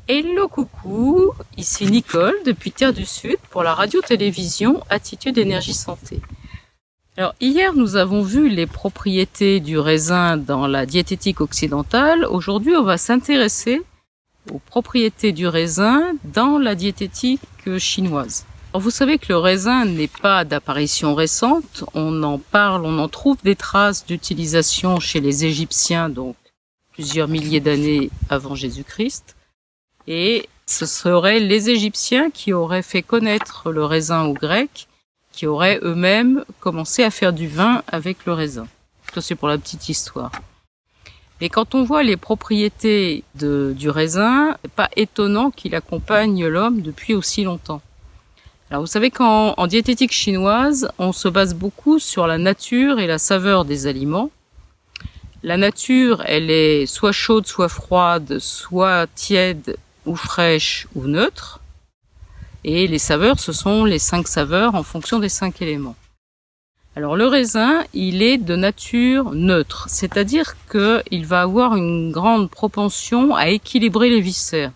Hello coucou, ici Nicole depuis Terre du Sud pour la radio-télévision Attitude Énergie Santé. Alors hier nous avons vu les propriétés du raisin dans la diététique occidentale. Aujourd'hui on va s'intéresser aux propriétés du raisin dans la diététique chinoise. Alors vous savez que le raisin n'est pas d'apparition récente, on en parle, on en trouve des traces d'utilisation chez les Égyptiens, donc plusieurs milliers d'années avant Jésus-Christ. Et ce seraient les Égyptiens qui auraient fait connaître le raisin aux Grecs, qui auraient eux-mêmes commencé à faire du vin avec le raisin. Ça c'est pour la petite histoire. Mais quand on voit les propriétés du raisin, c'est pas étonnant qu'il accompagne l'homme depuis aussi longtemps. Alors vous savez qu'en diététique chinoise, on se base beaucoup sur la nature et la saveur des aliments. La nature, elle est soit chaude, soit froide, soit tiède, ou fraîche ou neutre. Et les saveurs, ce sont les 5 saveurs en fonction des 5 éléments. Alors le raisin, il est de nature neutre, c'est-à-dire qu'il va avoir une grande propension à équilibrer les viscères.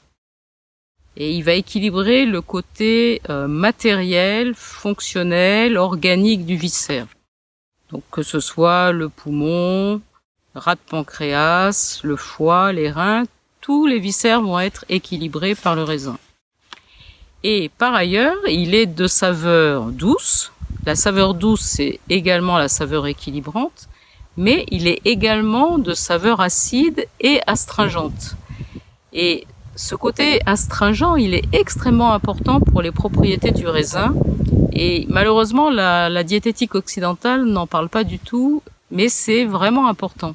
Et il va équilibrer le côté matériel, fonctionnel, organique du viscère. Donc que ce soit le poumon, le rat de pancréas, le foie, les reins, tous les viscères vont être équilibrés par le raisin. Et par ailleurs, il est de saveur douce. La saveur douce, c'est également la saveur équilibrante, mais il est également de saveur acide et astringente. Et ce côté astringent, il est extrêmement important pour les propriétés du raisin. Et malheureusement, la diététique occidentale n'en parle pas du tout, mais c'est vraiment important.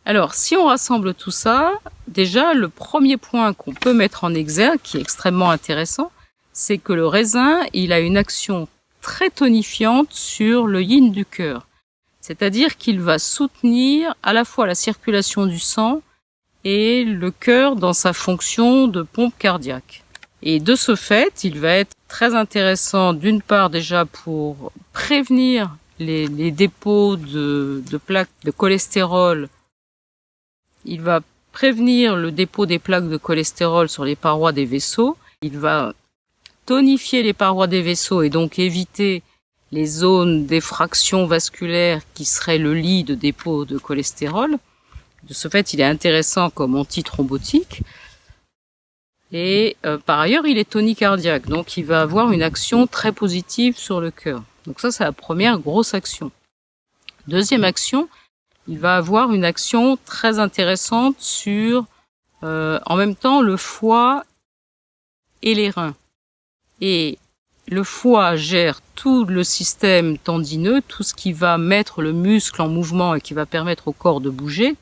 Alors, si on rassemble tout ça, déjà, le premier point qu'on peut mettre en exergue, qui est extrêmement intéressant, c'est que le raisin, il a une action très tonifiante sur le yin du cœur. C'est-à-dire qu'il va soutenir à la fois la circulation du sang et le cœur dans sa fonction de pompe cardiaque. Et de ce fait, il va être très intéressant d'une part déjà pour prévenir les dépôts de plaques de cholestérol. Il va prévenir le dépôt des plaques de cholestérol sur les parois des vaisseaux. Il va tonifier les parois des vaisseaux et donc éviter les zones d'effraction vasculaire qui seraient le lit de dépôt de cholestérol. De ce fait, il est intéressant comme antithrombotique. Et par ailleurs, il est tonicardiaque, donc il va avoir une action très positive sur le cœur. Donc ça, c'est la première grosse action. Deuxième action, il va avoir une action très intéressante sur, en même temps, le foie et les reins. Et le foie gère tout le système tendineux, tout ce qui va mettre le muscle en mouvement et qui va permettre au corps de bouger.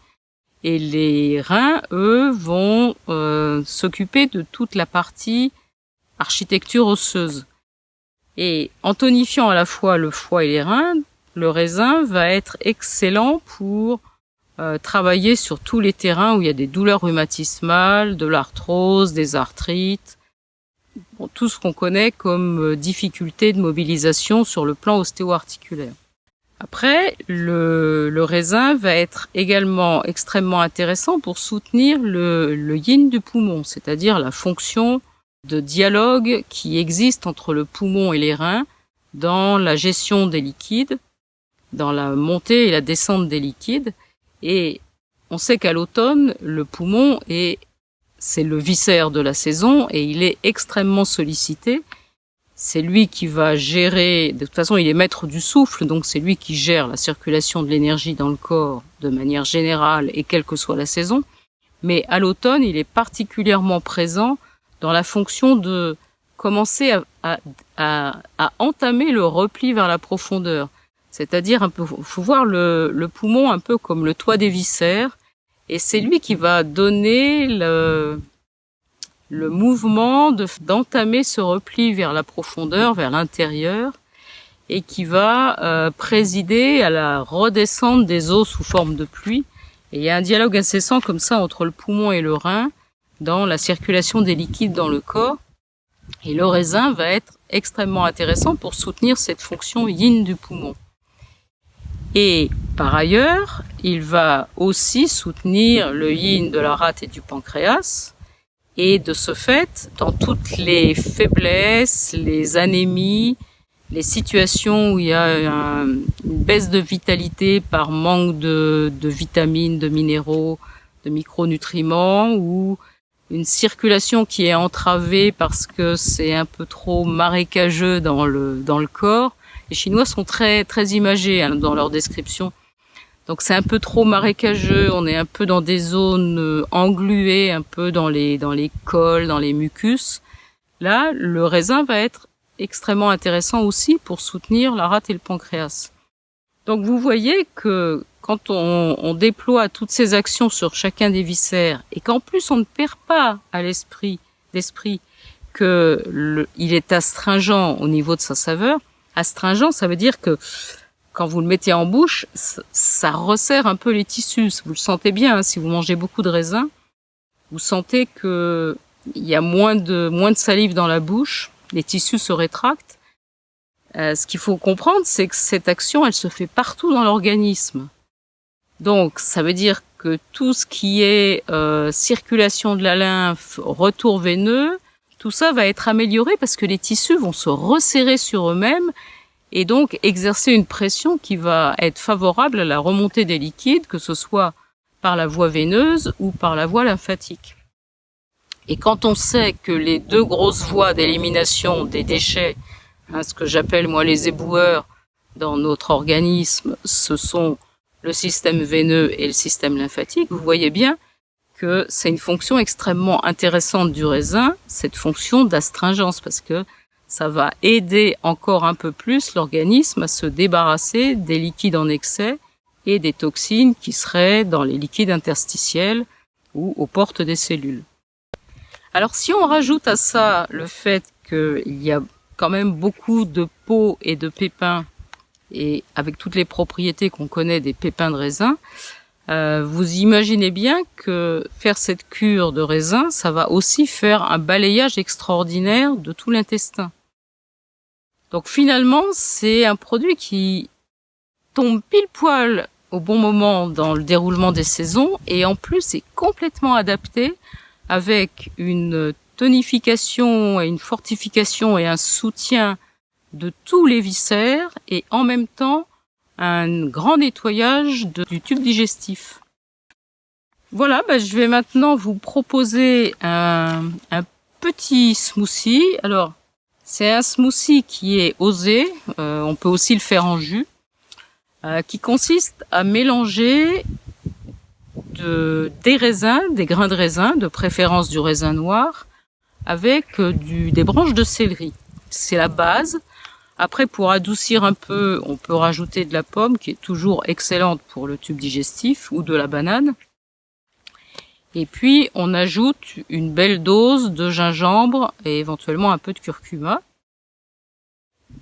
Et les reins, eux, vont s'occuper de toute la partie architecture osseuse. Et en tonifiant à la fois le foie et les reins, le raisin va être excellent pour travailler sur tous les terrains où il y a des douleurs rhumatismales, de l'arthrose, des arthrites, tout ce qu'on connaît comme difficulté de mobilisation sur le plan ostéo-articulaire. Après, le raisin va être également extrêmement intéressant pour soutenir le yin du poumon, c'est-à-dire la fonction de dialogue qui existe entre le poumon et les reins dans la gestion des liquides, dans la montée et la descente des liquides. Et on sait qu'à l'automne, le poumon c'est le viscère de la saison et il est extrêmement sollicité. C'est lui qui va gérer, de toute façon il est maître du souffle, donc c'est lui qui gère la circulation de l'énergie dans le corps de manière générale et quelle que soit la saison. Mais à l'automne, il est particulièrement présent dans la fonction de commencer à entamer le repli vers la profondeur. C'est-à-dire un peu, faut voir le poumon un peu comme le toit des viscères, et c'est lui qui va donner le mouvement d'entamer ce repli vers la profondeur, vers l'intérieur, et qui va présider à la redescente des eaux sous forme de pluie. Et il y a un dialogue incessant comme ça entre le poumon et le rein dans la circulation des liquides dans le corps. Et le raisin va être extrêmement intéressant pour soutenir cette fonction yin du poumon. Et par ailleurs, il va aussi soutenir le yin de la rate et du pancréas. Et de ce fait, dans toutes les faiblesses, les anémies, les situations où il y a une baisse de vitalité par manque de vitamines, de minéraux, de micronutriments, ou une circulation qui est entravée parce que c'est un peu trop marécageux dans le corps. Les Chinois sont très imagés dans leur description. Donc c'est un peu trop marécageux, on est un peu dans des zones engluées, un peu dans les cols, dans les mucus. Là, le raisin va être extrêmement intéressant aussi pour soutenir la rate et le pancréas. Donc vous voyez que quand on déploie toutes ces actions sur chacun des viscères et qu'en plus on ne perd pas à l'esprit que il est astringent au niveau de sa saveur. Astringent, ça veut dire que quand vous le mettez en bouche, ça resserre un peu les tissus. Vous le sentez bien, hein, si vous mangez beaucoup de raisins, vous sentez que il y a moins de salive dans la bouche, les tissus se rétractent. Ce qu'il faut comprendre, c'est que cette action, elle se fait partout dans l'organisme. Donc, ça veut dire que tout ce qui est circulation de la lymphe, retour veineux, tout ça va être amélioré parce que les tissus vont se resserrer sur eux-mêmes et donc exercer une pression qui va être favorable à la remontée des liquides, que ce soit par la voie veineuse ou par la voie lymphatique. Et quand on sait que les deux grosses voies d'élimination des déchets, ce que j'appelle moi les éboueurs dans notre organisme, ce sont le système veineux et le système lymphatique, vous voyez bien que c'est une fonction extrêmement intéressante du raisin, cette fonction d'astringence, parce que ça va aider encore un peu plus l'organisme à se débarrasser des liquides en excès et des toxines qui seraient dans les liquides interstitiels ou aux portes des cellules. Alors si on rajoute à ça le fait qu'il y a quand même beaucoup de peaux et de pépins, et avec toutes les propriétés qu'on connaît des pépins de raisin, vous imaginez bien que faire cette cure de raisin, ça va aussi faire un balayage extraordinaire de tout l'intestin. Donc finalement, c'est un produit qui tombe pile poil au bon moment dans le déroulement des saisons et en plus est complètement adapté avec une tonification et une fortification et un soutien de tous les viscères et en même temps un grand nettoyage du tube digestif. Voilà, je vais maintenant vous proposer un petit smoothie. Alors, c'est un smoothie qui est osé, on peut aussi le faire en jus, qui consiste à mélanger des raisins, des grains de raisin, de préférence du raisin noir, avec des branches de céleri. C'est la base. Après, pour adoucir un peu, on peut rajouter de la pomme, qui est toujours excellente pour le tube digestif, ou de la banane. Et puis, on ajoute une belle dose de gingembre et éventuellement un peu de curcuma.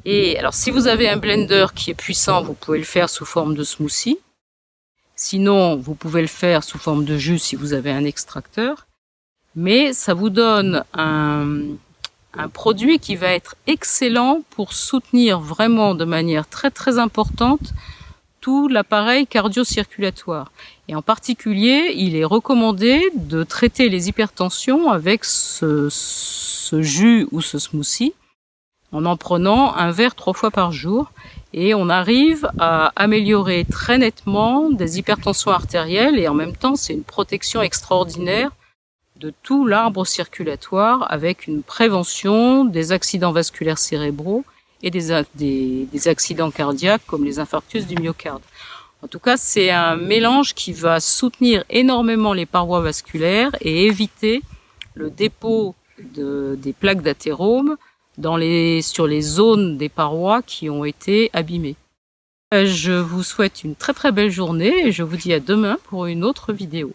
Et alors, si vous avez un blender qui est puissant, vous pouvez le faire sous forme de smoothie. Sinon, vous pouvez le faire sous forme de jus si vous avez un extracteur. Mais ça vous donne un produit qui va être excellent pour soutenir vraiment de manière très importante tout l'appareil cardio-circulatoire. Et en particulier, il est recommandé de traiter les hypertensions avec ce jus ou ce smoothie en prenant un verre 3 fois par jour. Et on arrive à améliorer très nettement des hypertensions artérielles et en même temps, c'est une protection extraordinaire de tout l'arbre circulatoire avec une prévention des accidents vasculaires cérébraux et des accidents cardiaques comme les infarctus du myocarde. En tout cas, c'est un mélange qui va soutenir énormément les parois vasculaires et éviter le dépôt des plaques d'athérome sur les zones des parois qui ont été abîmées. Je vous souhaite une très belle journée et je vous dis à demain pour une autre vidéo.